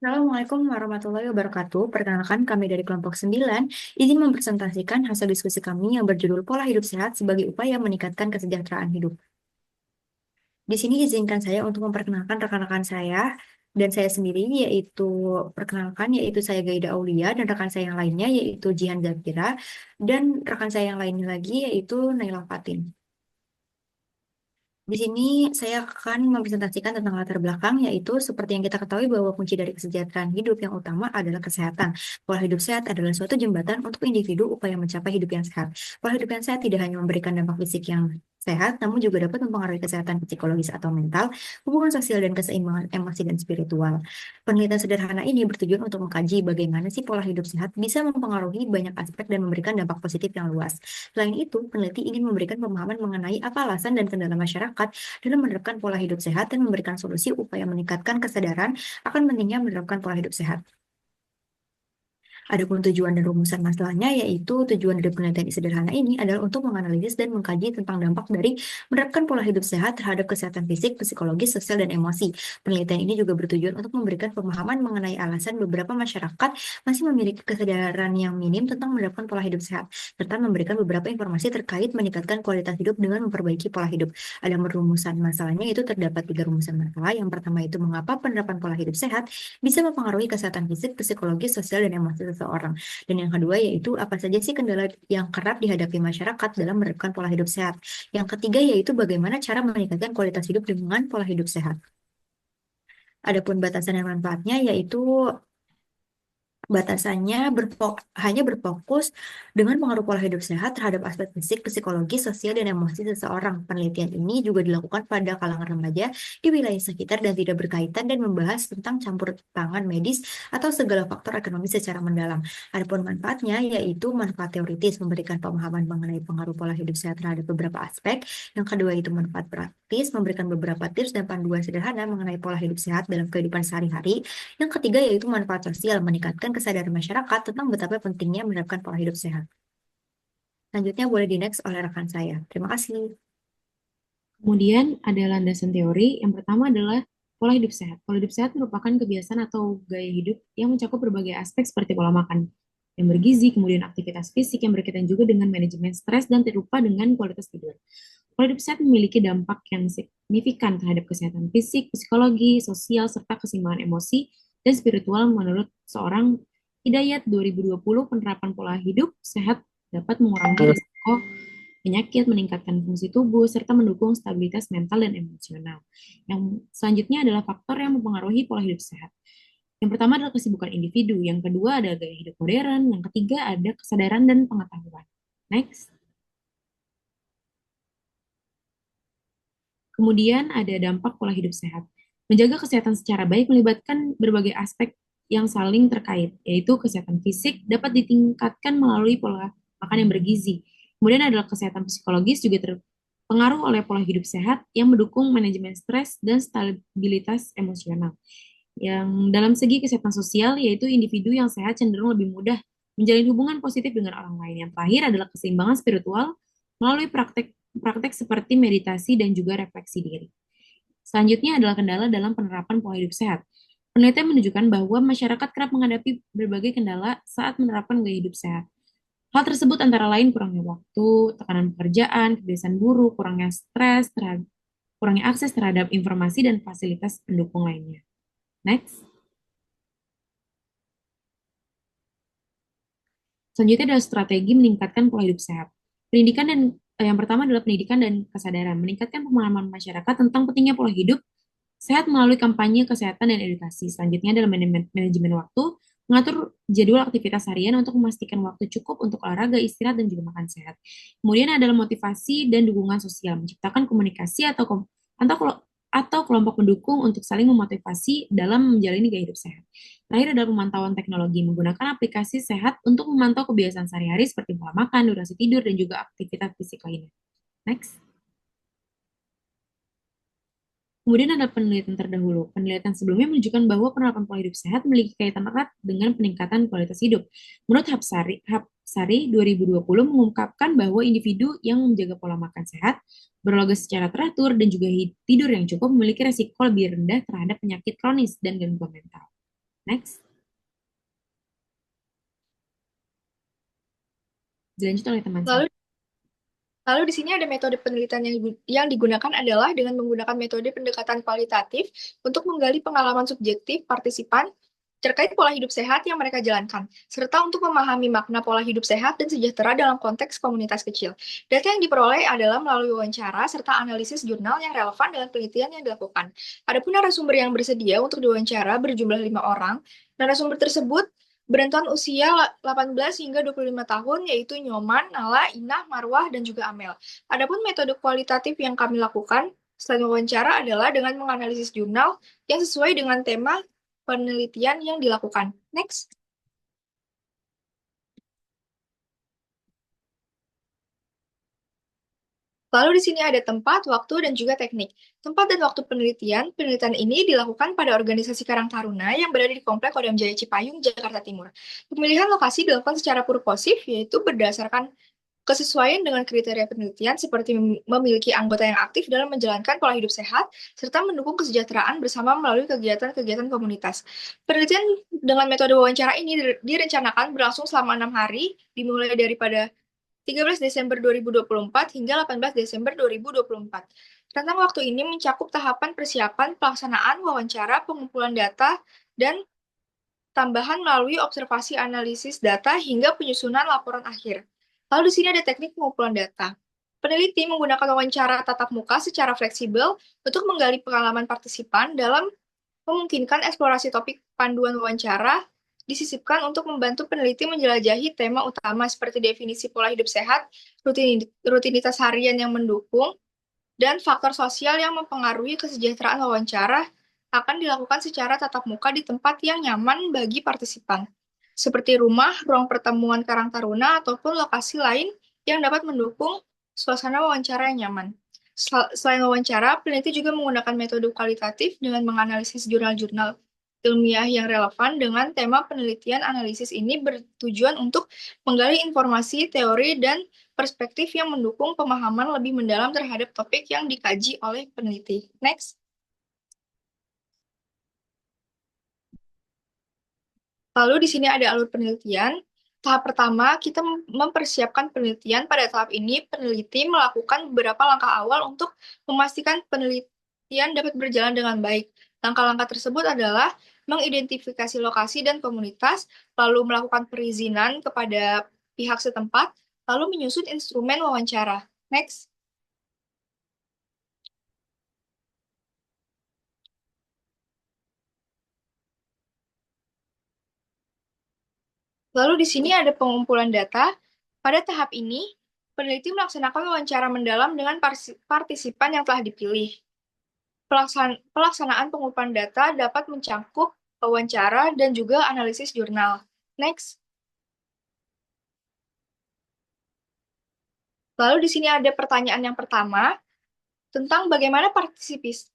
Assalamualaikum warahmatullahi wabarakatuh. Perkenalkan kami dari kelompok 9 izin mempresentasikan hasil diskusi kami yang berjudul Pola Hidup Sehat sebagai upaya meningkatkan kesejahteraan hidup. Di sini izinkan saya untuk memperkenalkan rekan-rekan saya dan saya sendiri yaitu saya Gaida Aulia dan rekan saya yang lainnya yaitu Jihan Zafira dan rekan saya yang lainnya lagi yaitu Naila Fatin. Di sini saya akan mempresentasikan tentang latar belakang, yaitu seperti yang kita ketahui bahwa kunci dari kesejahteraan hidup yang utama adalah kesehatan. Pola hidup sehat adalah suatu jembatan untuk individu upaya mencapai hidup yang sehat. Pola hidup yang sehat tidak hanya memberikan dampak fisik yang sehat, namun juga dapat mempengaruhi kesehatan psikologis atau mental, hubungan sosial dan keseimbangan emosi dan spiritual. Penelitian sederhana ini bertujuan untuk mengkaji bagaimana sih pola hidup sehat bisa mempengaruhi banyak aspek dan memberikan dampak positif yang luas. Selain itu, peneliti ingin memberikan pemahaman mengenai apa alasan dan kendala masyarakat dalam menerapkan pola hidup sehat dan memberikan solusi upaya meningkatkan kesadaran akan pentingnya menerapkan pola hidup sehat. Adapun tujuan dan rumusan masalahnya, yaitu tujuan dari penelitian sederhana ini adalah untuk menganalisis dan mengkaji tentang dampak dari menerapkan pola hidup sehat terhadap kesehatan fisik, psikologis, sosial, dan emosi. Penelitian ini juga bertujuan untuk memberikan pemahaman mengenai alasan beberapa masyarakat masih memiliki kesadaran yang minim tentang menerapkan pola hidup sehat, serta memberikan beberapa informasi terkait meningkatkan kualitas hidup dengan memperbaiki pola hidup. Ada rumusan masalahnya, itu terdapat 3 rumusan masalah. Yang pertama itu mengapa penerapan pola hidup sehat bisa mempengaruhi kesehatan fisik, psikologis, sosial, dan emosi seseorang. Dan yang kedua yaitu apa saja sih kendala yang kerap dihadapi masyarakat dalam menerapkan pola hidup sehat. Yang ketiga yaitu bagaimana cara meningkatkan kualitas hidup dengan pola hidup sehat. Adapun batasan dan manfaatnya yaitu batasannya hanya berfokus dengan pengaruh pola hidup sehat terhadap aspek fisik, psikologis, sosial, dan emosi seseorang. Penelitian ini juga dilakukan pada kalangan remaja di wilayah sekitar dan tidak berkaitan dan membahas tentang campur tangan medis atau segala faktor ekonomi secara mendalam. Adapun manfaatnya yaitu manfaat teoritis, memberikan pemahaman mengenai pengaruh pola hidup sehat terhadap beberapa aspek. Yang kedua itu manfaat praktis, memberikan beberapa tips dan panduan sederhana mengenai pola hidup sehat dalam kehidupan sehari-hari. Yang ketiga yaitu manfaat sosial, meningkatkan kesadaran masyarakat tentang betapa pentingnya menerapkan pola hidup sehat. Selanjutnya boleh di next oleh rekan saya. Terima kasih. Kemudian ada landasan teori. Yang pertama adalah pola hidup sehat. Pola hidup sehat merupakan kebiasaan atau gaya hidup yang mencakup berbagai aspek seperti pola makan yang bergizi, kemudian aktivitas fisik yang berkaitan juga dengan manajemen stres dan terlupa dengan kualitas tidur. Pola hidup sehat memiliki dampak yang signifikan terhadap kesehatan fisik, psikologi, sosial, serta keseimbangan emosi dan spiritual menurut seorang Hidayat 2020, penerapan pola hidup sehat dapat mengurangi risiko penyakit, meningkatkan fungsi tubuh, serta mendukung stabilitas mental dan emosional. Yang selanjutnya adalah faktor yang mempengaruhi pola hidup sehat. Yang pertama adalah kesibukan individu, yang kedua ada gaya hidup modern, yang ketiga ada kesadaran dan pengetahuan. Next. Kemudian ada dampak pola hidup sehat. Menjaga kesehatan secara baik melibatkan berbagai aspek yang saling terkait, yaitu kesehatan fisik dapat ditingkatkan melalui pola makan yang bergizi. Kemudian adalah kesehatan psikologis juga terpengaruh oleh pola hidup sehat yang mendukung manajemen stres dan stabilitas emosional. Yang dalam segi kesehatan sosial, yaitu individu yang sehat cenderung lebih mudah menjalin hubungan positif dengan orang lain. Yang terakhir adalah keseimbangan spiritual melalui praktek seperti meditasi dan juga refleksi diri. Selanjutnya adalah kendala dalam penerapan pola hidup sehat. Penelitian menunjukkan bahwa masyarakat kerap menghadapi berbagai kendala saat menerapkan gaya hidup sehat. Hal tersebut antara lain kurangnya waktu, tekanan pekerjaan, kebiasaan buruk, kurangnya stres, kurangnya akses terhadap informasi dan fasilitas pendukung lainnya. Next. Selanjutnya adalah strategi meningkatkan pola hidup sehat. Pendidikan dan yang pertama adalah pendidikan dan kesadaran, meningkatkan pemahaman masyarakat tentang pentingnya pola hidup sehat melalui kampanye kesehatan dan edukasi. Selanjutnya adalah manajemen waktu, mengatur jadwal aktivitas harian untuk memastikan waktu cukup untuk olahraga, istirahat, dan juga makan sehat. Kemudian adalah motivasi dan dukungan sosial, menciptakan komunikasi atau kelompok pendukung untuk saling memotivasi dalam menjalani gaya hidup sehat. Terakhir adalah pemantauan teknologi, menggunakan aplikasi sehat untuk memantau kebiasaan sehari-hari seperti pola makan, durasi tidur, dan juga aktivitas fisik lainnya. Next. Kemudian ada penelitian terdahulu. Penelitian sebelumnya menunjukkan bahwa penerapan pola hidup sehat memiliki kaitan erat dengan peningkatan kualitas hidup. Menurut Hapsari 2020 mengungkapkan bahwa individu yang menjaga pola makan sehat, berolahraga secara teratur, dan juga tidur yang cukup memiliki resiko lebih rendah terhadap penyakit kronis dan gangguan mental. Next, dilanjut oleh teman saya. Lalu Lalu di sini ada metode penelitian yang digunakan adalah dengan menggunakan metode pendekatan kualitatif untuk menggali pengalaman subjektif partisipan terkait pola hidup sehat yang mereka jalankan, serta untuk memahami makna pola hidup sehat dan sejahtera dalam konteks komunitas kecil. Data yang diperoleh adalah melalui wawancara serta analisis jurnal yang relevan dengan penelitian yang dilakukan. Adapun narasumber yang bersedia untuk diwawancara berjumlah 5 orang. Narasumber tersebut berentuan usia 18 hingga 25 tahun, yaitu Nyoman, Nala, Inah, Marwah, dan juga Amel. Adapun metode kualitatif yang kami lakukan selain wawancara adalah dengan menganalisis jurnal yang sesuai dengan tema penelitian yang dilakukan. Next. Lalu di sini ada tempat, waktu, dan juga teknik. Tempat dan waktu penelitian, penelitian ini dilakukan pada organisasi Karang Taruna yang berada di Komplek Kodam Jaya Cipayung, Jakarta Timur. Pemilihan lokasi dilakukan secara purposif, yaitu berdasarkan kesesuaian dengan kriteria penelitian seperti memiliki anggota yang aktif dalam menjalankan pola hidup sehat, serta mendukung kesejahteraan bersama melalui kegiatan-kegiatan komunitas. Penelitian dengan metode wawancara ini direncanakan berlangsung selama 6 hari, dimulai daripada 13 Desember 2024 hingga 18 Desember 2024. Rentang waktu ini mencakup tahapan persiapan, pelaksanaan, wawancara, pengumpulan data, dan tambahan melalui observasi analisis data hingga penyusunan laporan akhir. Lalu di sini ada teknik pengumpulan data. Peneliti menggunakan wawancara tatap muka secara fleksibel untuk menggali pengalaman partisipan dalam memungkinkan eksplorasi topik panduan wawancara disisipkan untuk membantu peneliti menjelajahi tema utama seperti definisi pola hidup sehat, rutinitas harian yang mendukung, dan faktor sosial yang mempengaruhi kesejahteraan wawancara akan dilakukan secara tatap muka di tempat yang nyaman bagi partisipan, seperti rumah, ruang pertemuan Karang Taruna, ataupun lokasi lain yang dapat mendukung suasana wawancara yang nyaman. Selain wawancara, peneliti juga menggunakan metode kualitatif dengan menganalisis jurnal-jurnal ilmiah yang relevan dengan tema penelitian. Analisis ini bertujuan untuk menggali informasi, teori, dan perspektif yang mendukung pemahaman lebih mendalam terhadap topik yang dikaji oleh peneliti. Next. Lalu di sini ada alur penelitian. Tahap pertama, kita mempersiapkan penelitian. Pada tahap ini, peneliti melakukan beberapa langkah awal untuk memastikan penelitian dapat berjalan dengan baik. Langkah-langkah tersebut adalah mengidentifikasi lokasi dan komunitas, lalu melakukan perizinan kepada pihak setempat, lalu menyusun instrumen wawancara. Next. Lalu di sini ada pengumpulan data. Pada tahap ini, peneliti melaksanakan wawancara mendalam dengan partisipan yang telah dipilih. Pelaksanaan pengumpulan data dapat mencakup wawancara dan juga analisis jurnal. Next. Lalu di sini ada pertanyaan yang pertama tentang bagaimana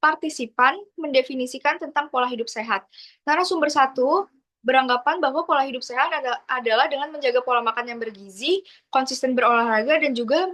partisipan mendefinisikan tentang pola hidup sehat. Narasumber satu beranggapan bahwa pola hidup sehat adalah dengan menjaga pola makan yang bergizi, konsisten berolahraga, dan juga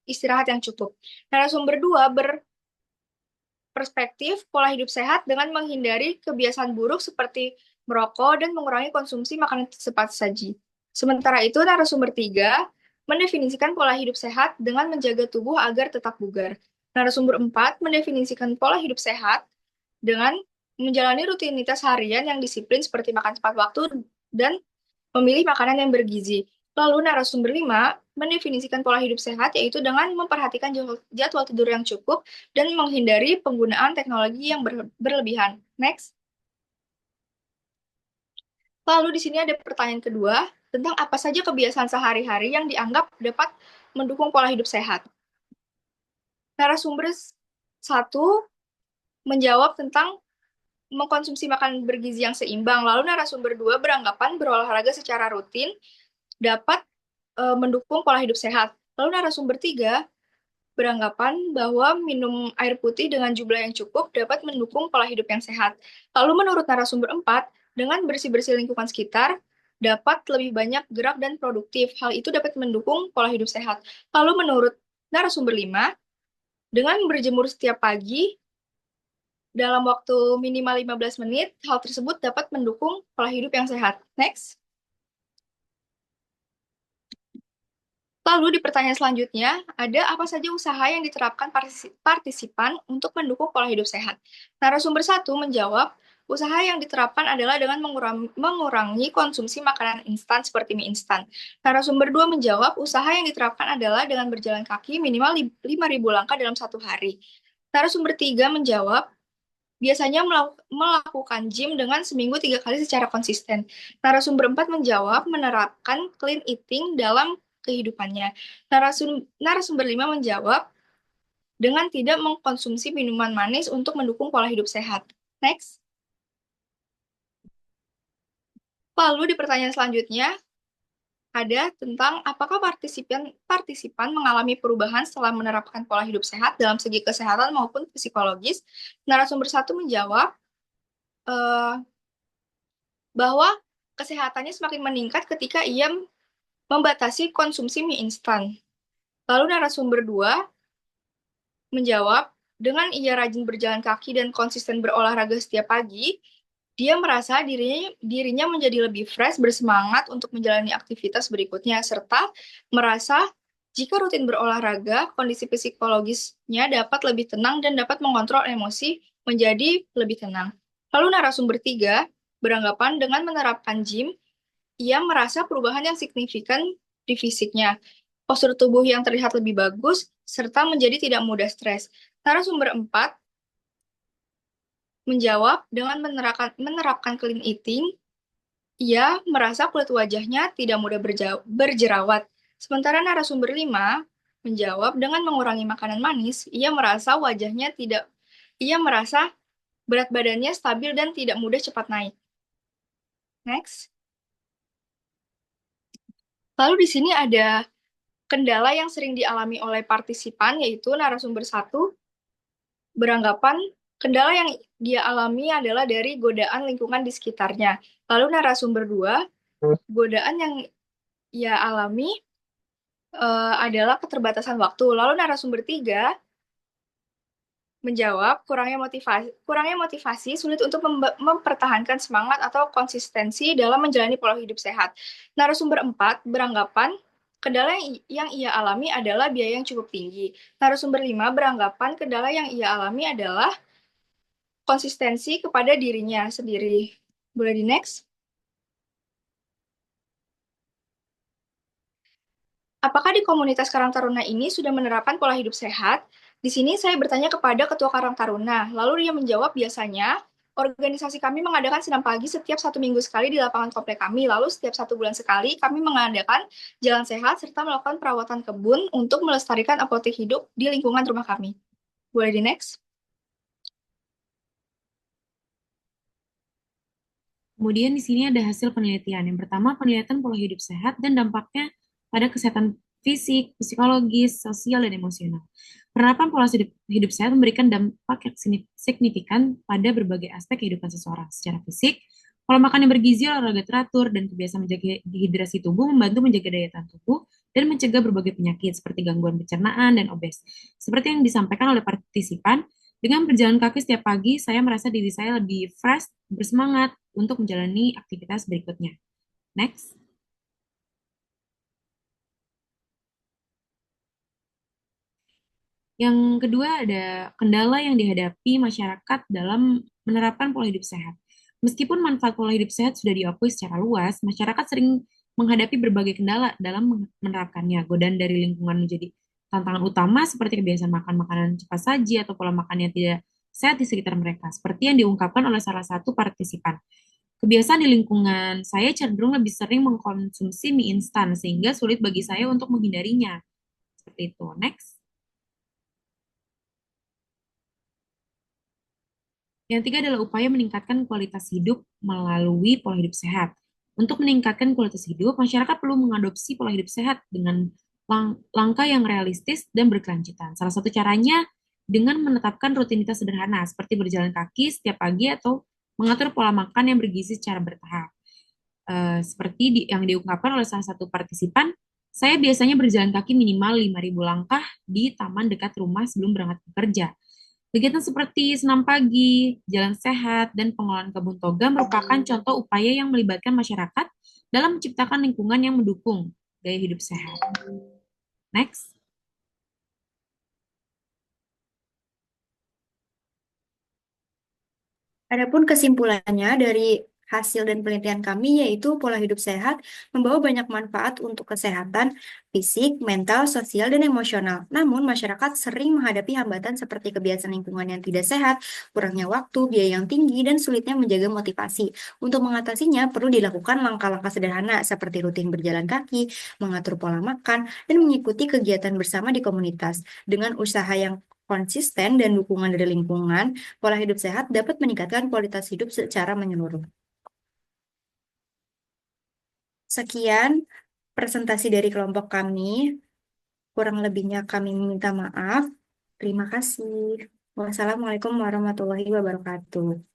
istirahat yang cukup. Narasumber dua berperspektif pola hidup sehat dengan menghindari kebiasaan buruk seperti merokok dan mengurangi konsumsi makanan cepat saji. Sementara itu, narasumber tiga mendefinisikan pola hidup sehat dengan menjaga tubuh agar tetap bugar. Narasumber 4 mendefinisikan pola hidup sehat dengan menjalani rutinitas harian yang disiplin seperti makan tepat waktu dan memilih makanan yang bergizi. Lalu narasumber 5 mendefinisikan pola hidup sehat yaitu dengan memperhatikan jadwal tidur yang cukup dan menghindari penggunaan teknologi yang berlebihan. Next. Lalu di sini ada pertanyaan kedua tentang apa saja kebiasaan sehari-hari yang dianggap dapat mendukung pola hidup sehat. Narasumber 1 menjawab tentang mengkonsumsi makanan bergizi yang seimbang. Lalu narasumber 2 beranggapan berolahraga secara rutin dapat mendukung pola hidup sehat. Lalu narasumber 3 beranggapan bahwa minum air putih dengan jumlah yang cukup dapat mendukung pola hidup yang sehat. Lalu menurut narasumber 4, dengan bersih-bersih lingkungan sekitar, dapat lebih banyak gerak dan produktif. Hal itu dapat mendukung pola hidup sehat. Lalu menurut narasumber 5, dengan berjemur setiap pagi, dalam waktu minimal 15 menit. Hal tersebut dapat mendukung pola hidup yang sehat. Next. Lalu di pertanyaan selanjutnya, ada apa saja usaha yang diterapkan partisipan untuk mendukung pola hidup sehat? Narasumber 1 menjawab, usaha yang diterapkan adalah dengan mengurangi konsumsi makanan instan seperti mie instan. Narasumber 2 menjawab, usaha yang diterapkan adalah dengan berjalan kaki minimal 5.000 langkah dalam satu hari. Narasumber 3 menjawab, biasanya melakukan gym dengan seminggu 3 kali secara konsisten. Narasumber 4 menjawab, menerapkan clean eating dalam kehidupannya. Narasumber 5 menjawab, dengan tidak mengkonsumsi minuman manis untuk mendukung pola hidup sehat. Next. Lalu di pertanyaan selanjutnya, ada tentang apakah partisipan mengalami perubahan setelah menerapkan pola hidup sehat dalam segi kesehatan maupun psikologis. Narasumber 1 menjawab, bahwa kesehatannya semakin meningkat ketika ia membatasi konsumsi mie instan. Lalu narasumber 2 menjawab, dengan ia rajin berjalan kaki dan konsisten berolahraga setiap pagi, dia merasa dirinya menjadi lebih fresh, bersemangat untuk menjalani aktivitas berikutnya, serta merasa jika rutin berolahraga, kondisi psikologisnya dapat lebih tenang dan dapat mengontrol emosi menjadi lebih tenang. Lalu narasumber 3 beranggapan dengan menerapkan gym, ia merasa perubahan yang signifikan di fisiknya, postur tubuh yang terlihat lebih bagus, serta menjadi tidak mudah stres. Narasumber 4 menjawab dengan menerapkan clean eating, ia merasa kulit wajahnya tidak mudah berjerawat. Sementara narasumber 5 menjawab dengan mengurangi makanan manis, ia merasa berat badannya stabil dan tidak mudah cepat naik. Next. Lalu di sini ada kendala yang sering dialami oleh partisipan, yaitu narasumber 1 beranggapan kendala yang dia alami adalah dari godaan lingkungan di sekitarnya. Lalu narasumber 2, godaan yang ia alami adalah keterbatasan waktu. Lalu narasumber 3 menjawab kurangnya motivasi sulit untuk mempertahankan semangat atau konsistensi dalam menjalani pola hidup sehat. Narasumber 4 beranggapan kendala yang ia alami adalah biaya yang cukup tinggi. Narasumber 5 beranggapan kendala yang ia alami adalah konsistensi kepada dirinya sendiri. Boleh di next? Apakah di komunitas Karang Taruna ini sudah menerapkan pola hidup sehat? Di sini saya bertanya kepada Ketua Karang Taruna, lalu dia menjawab biasanya organisasi kami mengadakan senam pagi setiap 1 minggu sekali di lapangan komplek kami, lalu setiap 1 bulan sekali kami mengadakan jalan sehat serta melakukan perawatan kebun untuk melestarikan apotek hidup di lingkungan rumah kami. Boleh di next? Kemudian di sini ada hasil penelitian. Yang pertama, penelitian pola hidup sehat dan dampaknya pada kesehatan fisik, psikologis, sosial, dan emosional. Penerapan pola hidup sehat memberikan dampak yang signifikan pada berbagai aspek kehidupan seseorang. Secara fisik, pola makan yang bergizi, olahraga teratur, dan kebiasaan menjaga dehidrasi tubuh membantu menjaga daya tahan tubuh dan mencegah berbagai penyakit seperti gangguan pencernaan dan obes. Seperti yang disampaikan oleh partisipan, dengan berjalan kaki setiap pagi, saya merasa diri saya lebih fresh, bersemangat untuk menjalani aktivitas berikutnya. Next. Yang kedua ada kendala yang dihadapi masyarakat dalam menerapkan pola hidup sehat. Meskipun manfaat pola hidup sehat sudah diakui secara luas, masyarakat sering menghadapi berbagai kendala dalam menerapkannya. Godaan dari lingkungan menjadi tantangan utama seperti kebiasaan makan makanan cepat saji atau pola makan yang tidak sehat di sekitar mereka. Seperti yang diungkapkan oleh salah satu partisipan. Kebiasaan di lingkungan saya cenderung lebih sering mengkonsumsi mie instan sehingga sulit bagi saya untuk menghindarinya. Seperti itu. Next. Yang ketiga adalah upaya meningkatkan kualitas hidup melalui pola hidup sehat. Untuk meningkatkan kualitas hidup, masyarakat perlu mengadopsi pola hidup sehat dengan langkah yang realistis dan berkelanjutan. Salah satu caranya dengan menetapkan rutinitas sederhana seperti berjalan kaki setiap pagi atau mengatur pola makan yang bergizi secara bertahap. Seperti yang diungkapkan oleh salah satu partisipan, saya biasanya berjalan kaki minimal 5.000 langkah di taman dekat rumah sebelum berangkat bekerja. Kegiatan seperti senam pagi, jalan sehat, dan pengelolaan kebun toga merupakan contoh upaya yang melibatkan masyarakat dalam menciptakan lingkungan yang mendukung gaya hidup sehat. Next. Adapun kesimpulannya dari hasil dan penelitian kami yaitu pola hidup sehat membawa banyak manfaat untuk kesehatan fisik, mental, sosial, dan emosional. Namun, masyarakat sering menghadapi hambatan seperti kebiasaan lingkungan yang tidak sehat, kurangnya waktu, biaya yang tinggi, dan sulitnya menjaga motivasi. Untuk mengatasinya, perlu dilakukan langkah-langkah sederhana seperti rutin berjalan kaki, mengatur pola makan, dan mengikuti kegiatan bersama di komunitas. Dengan usaha yang konsisten dan dukungan dari lingkungan, pola hidup sehat dapat meningkatkan kualitas hidup secara menyeluruh. Sekian presentasi dari kelompok kami. Kurang lebihnya kami minta maaf. Terima kasih. Wassalamualaikum warahmatullahi wabarakatuh.